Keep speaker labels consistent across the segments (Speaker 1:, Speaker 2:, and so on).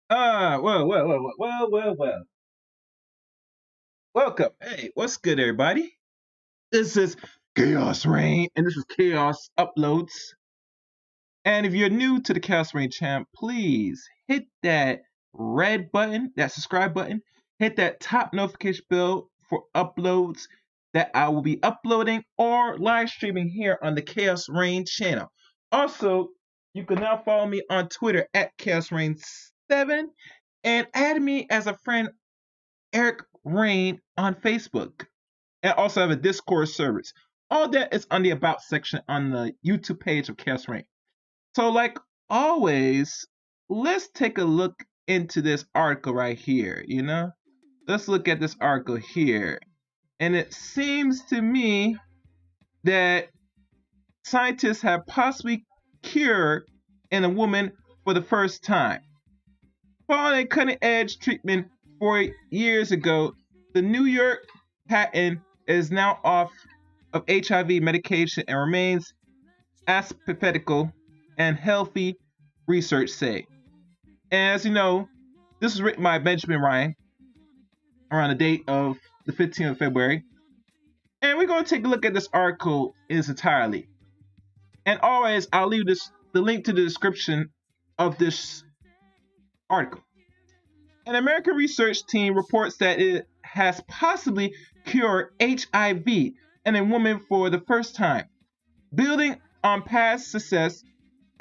Speaker 1: Well. Welcome. Hey, what's good, everybody? This is Chaos Rain, and this is Chaos Uploads. And if you're new to the Chaos Rain champ, please hit that red button, that subscribe button, hit that top notification bell for uploads that I will be uploading or live streaming here on the Chaos Rain channel. Also, you can now follow me on Twitter at Chaos Rain 7 and add me as a friend Eric Rain on Facebook, and also have a Discord service. All that is on the About section on the YouTube page of Chaos Rain. So, like always, let's take a look into this article right here. Let's look at this article here. And it seems to me that scientists have possibly cured in a woman for the first time. Following a cutting edge treatment 4 years ago, the New York patent is now off of HIV medication and remains asymptomatic and healthy, research say. And as you know, this was written by Benjamin Ryan around the date of the 15th of February. And we're going to take a look at this article in its entirety. And always, I'll leave the link to the description of this article. An American research team reports that it has possibly cured HIV in a woman for the first time. Building on past success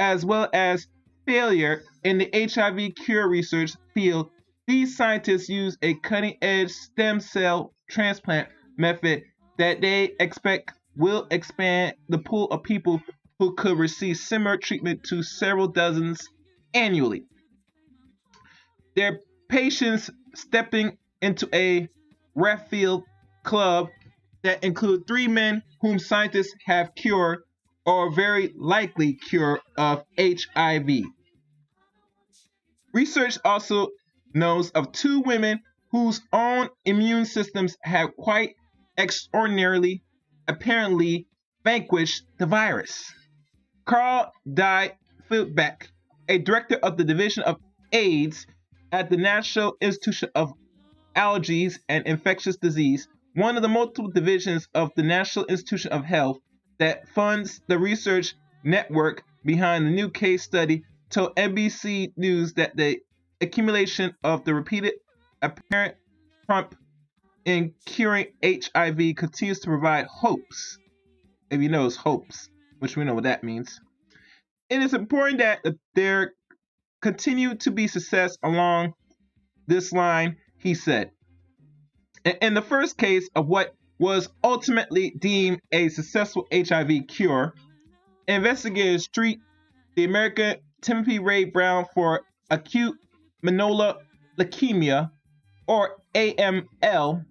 Speaker 1: as well as failure in the HIV cure research field, these scientists use a cutting-edge stem cell transplant method that they expect will expand the pool of people who could receive similar treatment to several dozens annually. Their patients stepping into a Redfield club that include 3 men whom scientists have cured or very likely cure of HIV. Research also knows of 2 women whose own immune systems have quite extraordinarily apparently vanquished the virus. Carl Feldbeck, a director of the Division of AIDS at the National Institute of Allergies and Infectious Disease, one of the multiple divisions of the National Institute of Health that funds the research network behind the new case study, told NBC News that the accumulation of the repeated apparent trump in curing HIV continues to provide hopes. If you know, it's hopes, which we know what that means. It is important that there continue to be success along this line, he said. In the first case of what was ultimately deemed a successful HIV cure, investigators treat the American Timothy Ray Brown for acute myeloid leukemia, or AML.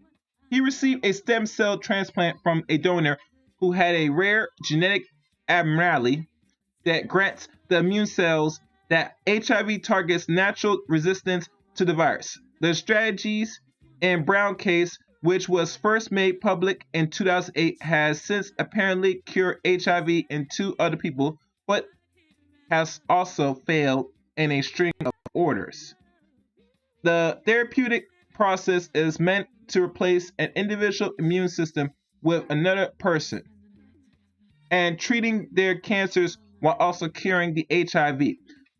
Speaker 1: He received a stem cell transplant from a donor who had a rare genetic abnormality that grants the immune cells that HIV targets natural resistance to the virus. The strategies in Brown case, which was first made public in 2008, has since apparently cured HIV in 2 other people, but has also failed in a string of orders. The therapeutic process is meant to replace an individual immune system with another person and treating their cancers while also curing the HIV.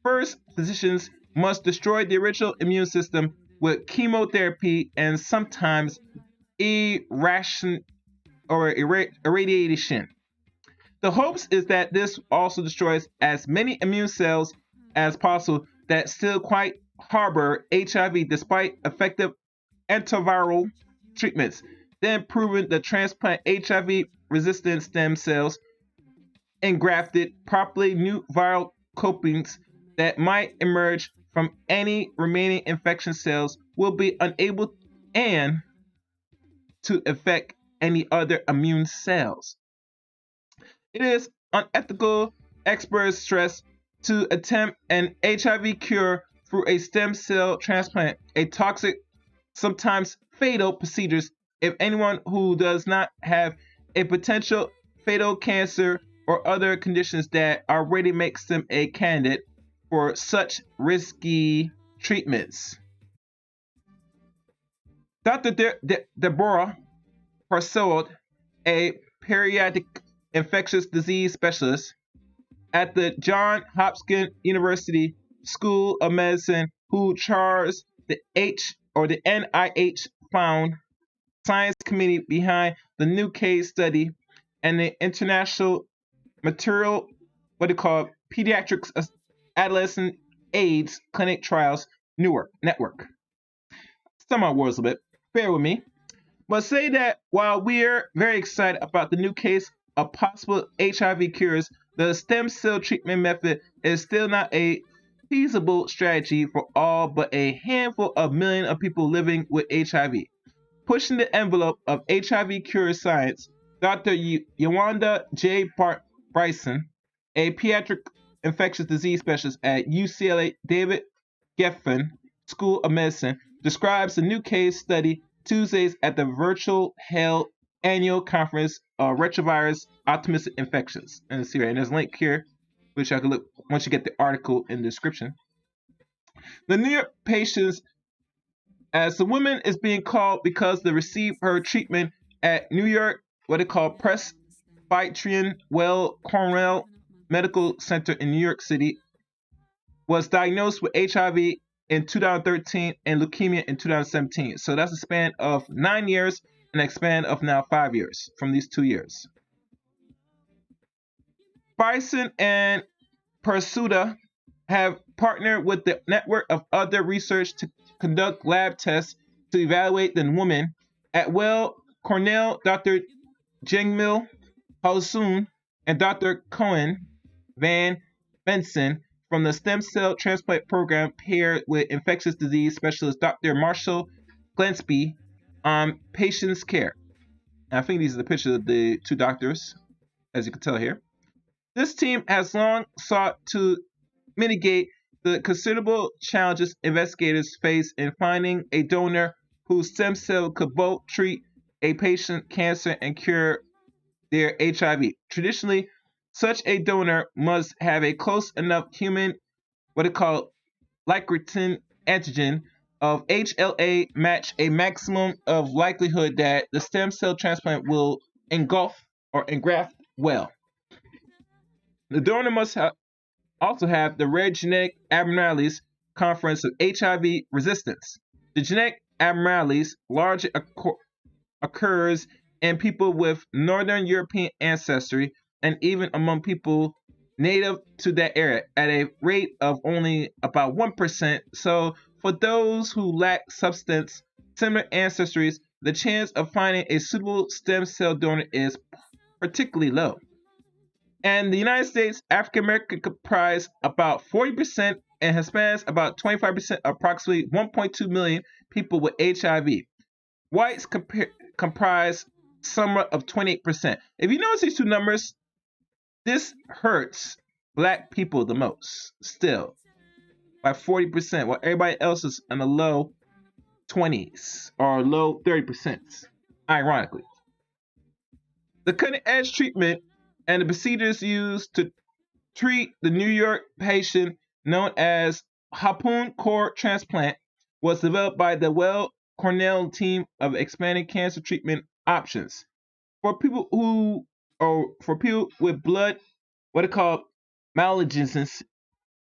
Speaker 1: First, physicians must destroy the original immune system with chemotherapy and sometimes irradiation. The hopes is that this also destroys as many immune cells as possible that still quite harbor HIV despite effective antiviral treatments, then proving the transplant HIV resistant stem cells engrafted properly new viral copings that might emerge from any remaining infection cells will be unable and to affect any other immune cells. It is unethical, experts stress, to attempt an HIV cure through a stem cell transplant, a toxic, sometimes fatal procedure if anyone who does not have a potential fatal cancer or other conditions that already makes them a candidate for such risky treatments. Dr. Deborah Parsold, a pediatric infectious disease specialist at the Johns Hopkins University School of Medicine, who chairs the NIH found science committee behind the new case study and the international material, pediatrics adolescent AIDS clinic trials network. Some of my words a bit, bear with me. But say that while we're very excited about the new case of possible HIV cures, the stem cell treatment method is still not a feasible strategy for all but a handful of millions of people living with HIV. Pushing the envelope of HIV cure science, Dr. Yolanda J. Bryson, a pediatric infectious disease specialist at UCLA David Geffen School of Medicine, describes the new case study Tuesdays at the virtual held annual conference of retrovirus optimistic infections. And see right, and there's a link here, which I can look once you get the article in the description. The New York patients, as the woman is being called because they received her treatment at New York, Presbyterian Well Cornell Medical Center in New York City, was diagnosed with HIV in 2013 and leukemia in 2017. So that's a span of 9 years and a span of now 5 years from these 2 years. Bison and Persuda have partnered with the network of other research to conduct lab tests to evaluate the woman at Well Cornell. Dr. Jengmil Halsoon and Dr. Cohen Van Benson from the stem cell transplant program paired with infectious disease specialist Dr. Marshall Glensby on patient's care. And I think these are the pictures of the two doctors, as you can tell here. This team has long sought to mitigate the considerable challenges investigators face in finding a donor whose stem cell could both treat a patient's cancer and cure their HIV. Traditionally, such a donor must have a close enough human, liquidin antigen of HLA match a maximum of likelihood that the stem cell transplant will engulf or engraft well. The donor must also have the rare genetic abnormalities conference of HIV resistance. The genetic abnormalities largely occurs in people with Northern European ancestry and even among people native to that area at a rate of only about 1%. So for those who lack substance similar ancestries, the chance of finding a suitable stem cell donor is particularly low. And the United States, African American comprise about 40% and Hispanics about 25%, approximately 1.2 million people with HIV. Whites comprise somewhat of 28%. If you notice these two numbers, this hurts black people the most, still, by 40%, while everybody else is in the low 20s or low 30%, ironically. The cutting-edge treatment and the procedures used to treat the New York patient known as harpoon cord transplant was developed by the Well Cornell team of expanding cancer treatment options. For people with blood, malignancies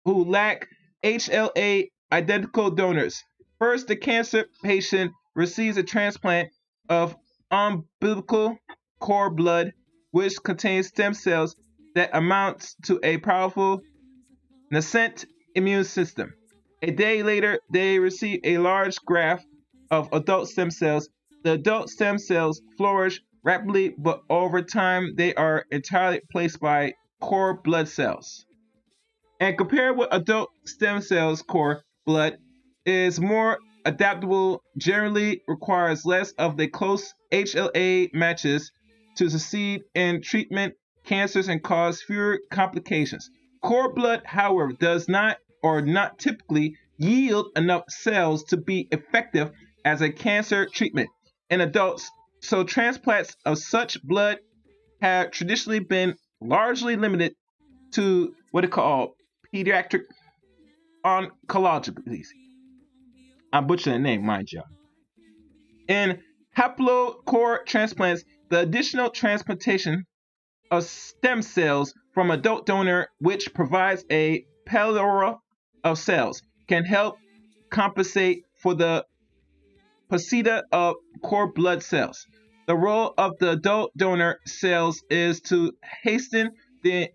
Speaker 1: who lack HLA identical donors. First, the cancer patient receives a transplant of umbilical cord blood, which contains stem cells that amounts to a powerful nascent immune system. A day later, they receive a large graft of adult stem cells. The adult stem cells flourish rapidly, but over time they are entirely replaced by cord blood cells. And compared with adult stem cells, cord blood is more adaptable, generally requires less of the close HLA matches to succeed in treatment cancers and cause fewer complications. Cord blood, however, does not or not typically yield enough cells to be effective as a cancer treatment in adults, so transplants of such blood have traditionally been largely limited to pediatric oncology. I'm butchering the name, mind you. In haplocore transplants, the additional transplantation of stem cells from adult donor, which provides a plethora of cells, can help compensate for the paucity of cord blood cells. The role of the adult donor cells is to hasten the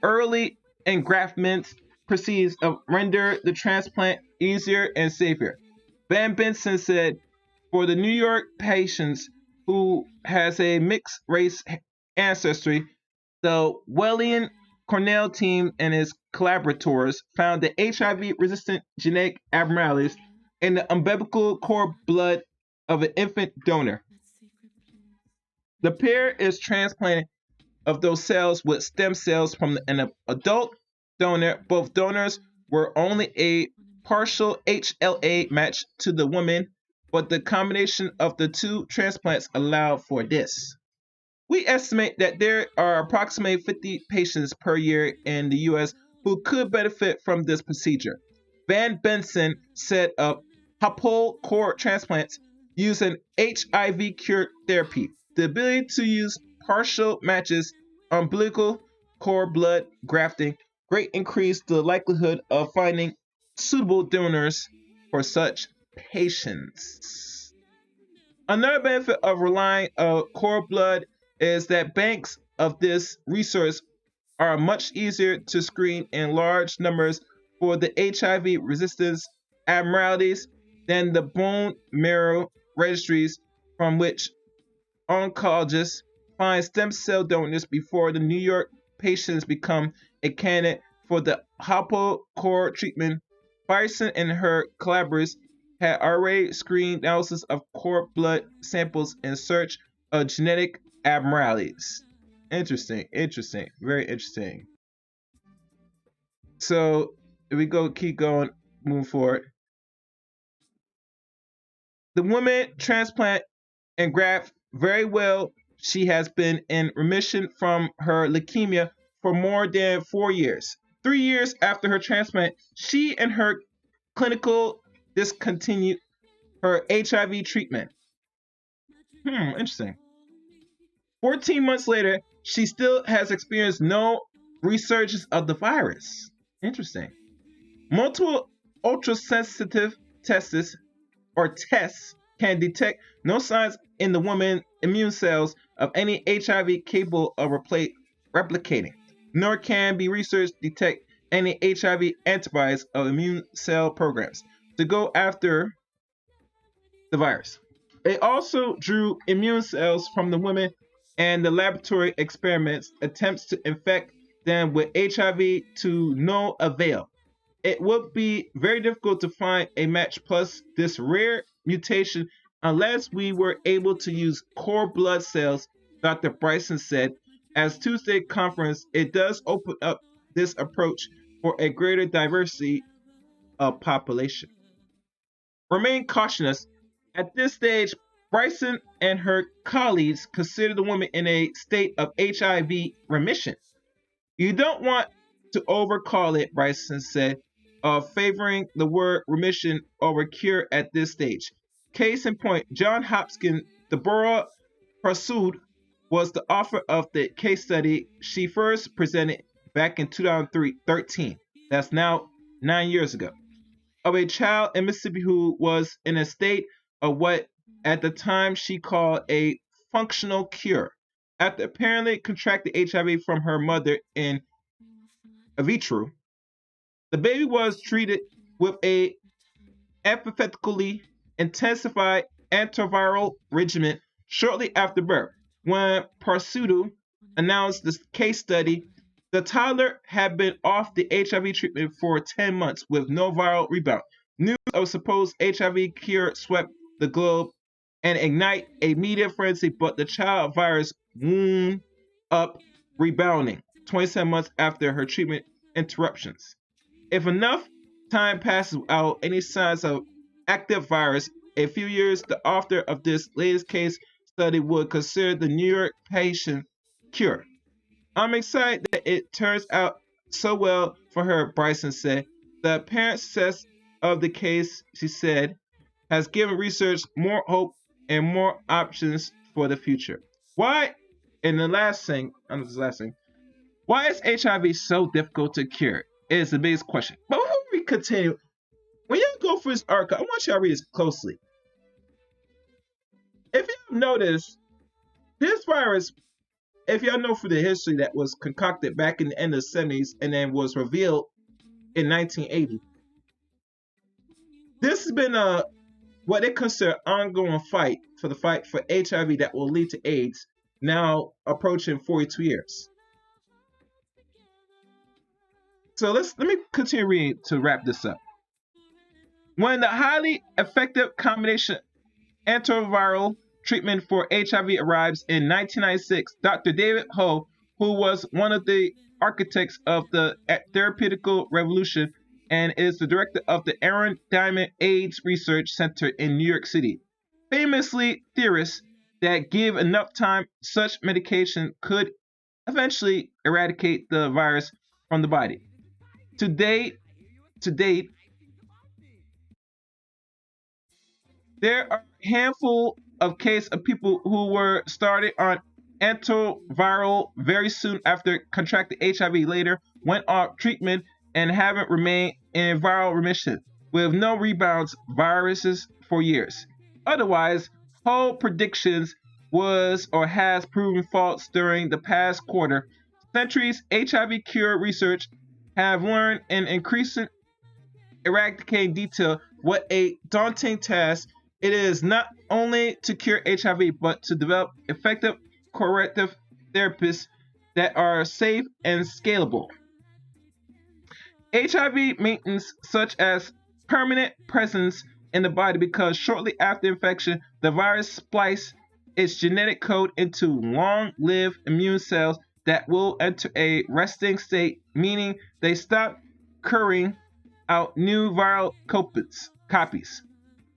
Speaker 1: early engraftment procedures of render the transplant easier and safer. Van Benson said, for the New York patients who has a mixed race ancestry, the Wellian Cornell team and its collaborators found the HIV resistant genetic abnormalities in the umbilical cord blood of an infant donor. The pair is transplanted of those cells with stem cells from an adult donor. Both donors were only a partial HLA match to the woman, but the combination of the two transplants allowed for this. We estimate that there are approximately 50 patients per year in the US who could benefit from this procedure. Van Benson said of Hapol cord transplants using HIV cure therapy, the ability to use partial matches umbilical cord blood grafting great increase the likelihood of finding suitable donors for such patients. Another benefit of relying on cord blood is that banks of this resource are much easier to screen in large numbers for the HIV resistance abnormalities than the bone marrow registries from which oncologists find stem cell donors before the New York patients become a candidate for the HapoCore treatment. Bison and her collaborators had already screened analysis of cord blood samples in search of genetic abnormalities. Interesting, very interesting. So if we keep going, move forward. The woman transplant and graft very well. She has been in remission from her leukemia for more than 4 years. 3 years after her transplant, she and her clinical discontinued her HIV treatment. Interesting. 14 months later, she still has experienced no resurgence of the virus. Interesting. Multiple ultrasensitive tests can detect no signs in the woman's immune cells of any HIV capable of replicating, nor can be research detect any HIV antibodies of immune cell programs to go after the virus. It also drew immune cells from the women and the laboratory experiments attempts to infect them with HIV to no avail. It would be very difficult to find a match plus this rare mutation unless we were able to use cord blood cells, Dr. Bryson said. As Tuesday conference, it does open up this approach for a greater diversity of population. Remain cautious. At this stage, Bryson and her colleagues consider the woman in a state of HIV remission. You don't want to overcall it, Bryson said, favoring the word remission over cure at this stage. Case in point, John Hopkins, Deborah Prasud was the author of the case study she first presented back in 2013. That's now 9 years ago. Of a child in Mississippi who was in a state of what at the time she called a functional cure after apparently contracted HIV from her mother in vitro. The baby was treated with a emphatically intensified antiviral regimen shortly after birth. When Parsudu announced the case study, the toddler had been off the HIV treatment for 10 months with no viral rebound. News of supposed HIV cure swept the globe and ignite a media frenzy, but the child virus wound up rebounding 27 months after her treatment interruptions. If enough time passes without any signs of active virus, a few years, the author of this latest case study would consider the New York patient cured. I'm excited that it turns out so well for her, Bryson said. The apparent success of the case, she said, has given research more hope and more options for the future. Why? And the last thing, why is HIV so difficult to cure? Is the biggest question. But before we continue, when you go through this article, I want you to read this closely. If you notice, this virus, if y'all know through the history that was concocted back in the end of the 70s and then was revealed in 1980, this has been what they consider ongoing fight for HIV that will lead to AIDS, now approaching 42 years. So let me continue reading to wrap this up. When the highly effective combination antiviral treatment for HIV arrives in 1996, Dr. David Ho, who was one of the architects of the therapeutical revolution and is the director of the Aaron Diamond AIDS Research Center in New York City, famously theorized that give enough time, such medication could eventually eradicate the virus from the body. To date, there are a handful of cases of people who were started on antiviral very soon after contracting HIV, later went off treatment and haven't remained in viral remission with no rebounds viruses for years. Otherwise, whole predictions was or has proven false during the past quarter centuries. HIV cure research have learned in increasing eradicating detail what a daunting task it is not only to cure HIV, but to develop effective corrective therapies that are safe and scalable. HIV maintenance, such as permanent presence in the body, because shortly after infection, the virus splices its genetic code into long-lived immune cells that will enter a resting state, meaning they stop carrying out new viral copies.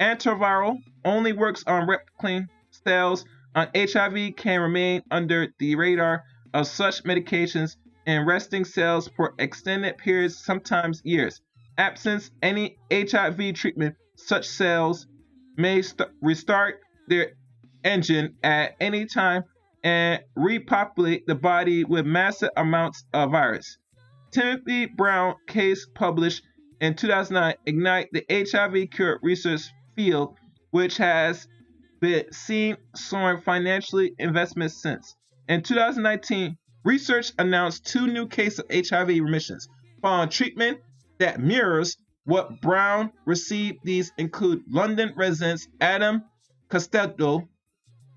Speaker 1: Antiviral only works on replicating cells on HIV, can remain under the radar of such medications in resting cells for extended periods, sometimes years. Absence any HIV treatment, such cells may restart their engine at any time and repopulate the body with massive amounts of virus. Timothy Brown case published in 2009 ignite the HIV cure research field, which has been seen soaring financially investments since. In 2019, research announced 2 new cases of HIV remissions following treatment that mirrors what Brown received. These include London residents Adam Costello,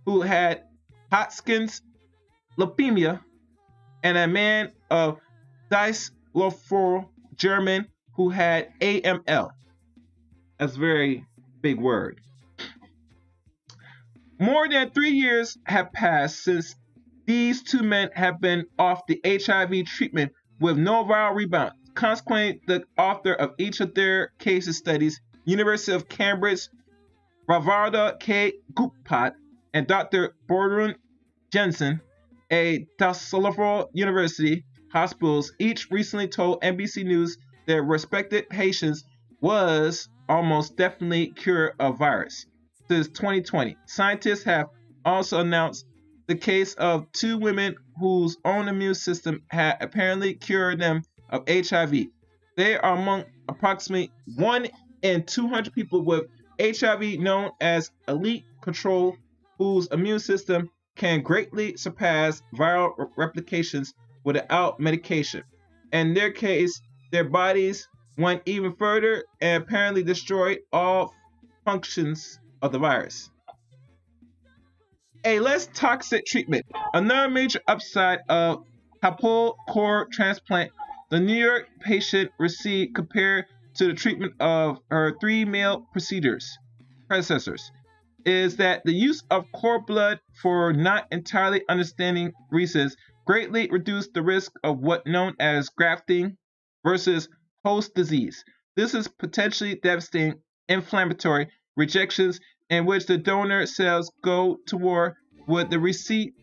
Speaker 1: who had Hodgkin's leukemia, and a man of Düsseldorf, German, who had AML. That's a very big word. More than 3 years have passed since these 2 men have been off the HIV treatment with no viral rebound. Consequently, the author of each of their case studies, University of Cambridge, Ravarda K. Gupta, and Dr. Borun Jensen, a Düsseldorf University hospitals, each recently told NBC News their respected patients was almost definitely cured of virus. Since 2020, scientists have also announced the case of 2 women whose own immune system had apparently cured them of HIV. They are among approximately 1 in 200 people with HIV known as elite control, whose immune system can greatly surpass viral replications without medication. In their case, their bodies went even further and apparently destroyed all functions of the virus. A less toxic treatment. Another major upside of haploid core transplant the New York patient received compared to the treatment of her 3 male predecessors is that the use of cord blood for not entirely understanding reasons greatly reduced the risk of what known as grafting versus host disease. This is potentially devastating inflammatory rejections in which the donor cells go to war with the receipt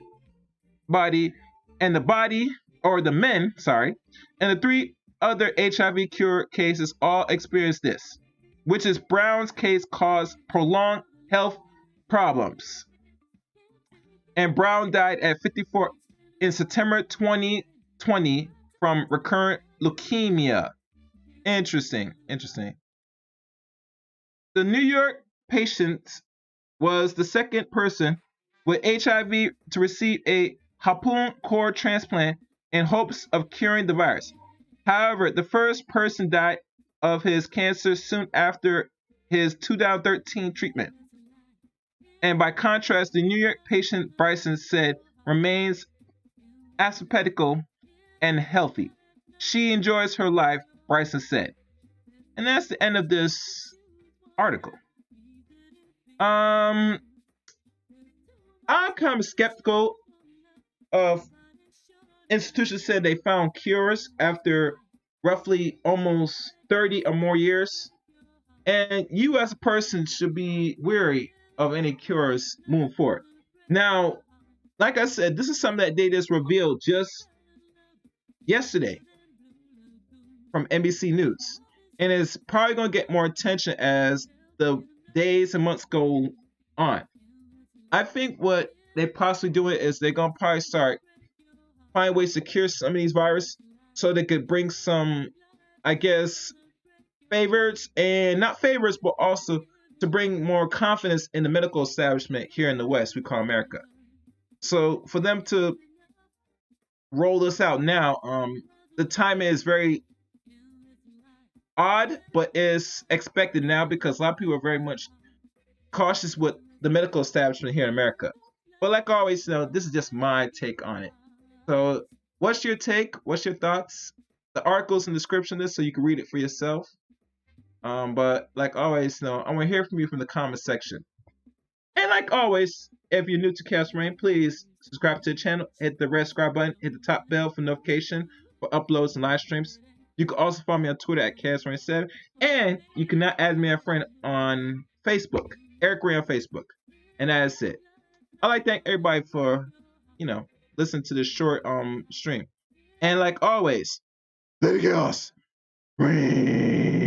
Speaker 1: body and the men, and the 3 other HIV cure cases all experience this. which is Brown's case caused prolonged health problems. And Brown died at 54 in September 2020 from recurrent leukemia. Interesting. The New York patient was the second person with HIV to receive a harpoon cord transplant in hopes of curing the virus. However, the first person died of his cancer soon after his 2013 treatment. And by contrast, the New York patient, Bryson said, remains asymptomatic and healthy. She enjoys her life, Bryson said. And that's the end of this article. I'm kind of skeptical of institutions said they found cures after roughly almost 30 or more years. And you as a person should be wary of any cures moving forward. Now, like I said, this is something that they just revealed just yesterday from NBC News. And it's probably going to get more attention as the days and months go on. I think what they possibly doing is they're going to probably start find ways to cure some of these viruses so they could bring some, I guess, favors, and not favors, but also to bring more confidence in the medical establishment here in the West, we call America. So for them to roll this out now, the timing is very odd, but is expected now because a lot of people are very much cautious with the medical establishment here in America. But like always, this is just my take on it. So what's your take? What's your thoughts? The article's in the description list so you can read it for yourself. But like always, I want to hear from you from the comment section. And like always, if you're new to Chaos Rain, please subscribe to the channel, hit the red subscribe button, hit the top bell for notification for uploads and live streams. You can also follow me on Twitter at ChaosRain7, and you can now add me a friend on Facebook, Eric Ray on Facebook. And that's it. I'd like to thank everybody for, listening to this short stream. And like always, let it chaos rain.